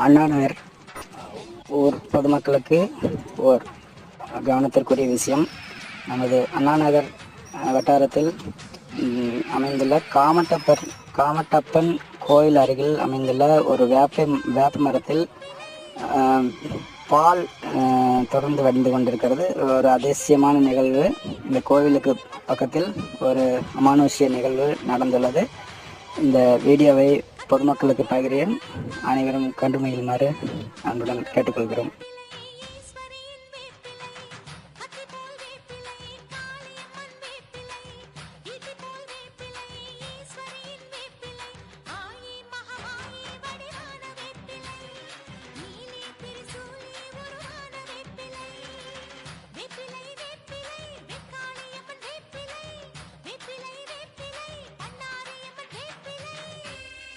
அண்ணாநகர் ஊர் பொதுமக்களுக்கு ஓர் கவனத்திற்குரிய விஷயம். நமது அண்ணாநகர் வட்டாரத்தில் அமைந்துள்ள காமட்டப்பன் கோயில் அருகில் அமைந்துள்ள ஒரு வேப்ப மரத்தில் பால் தொடர்ந்து வடிந்து கொண்டிருக்கிறது. ஒரு அதிசயமான நிகழ்வு. இந்த கோவிலுக்கு பக்கத்தில் ஒரு அமானுஷ்ய நிகழ்வு நடந்துள்ளது. இந்த வீடியோவை பொதுமக்களுக்கு பகிர்கிறேன். அனைவரும் கண்டு மகிழுமாறு அன்புடன் கேட்டுக்கொள்கிறோம்.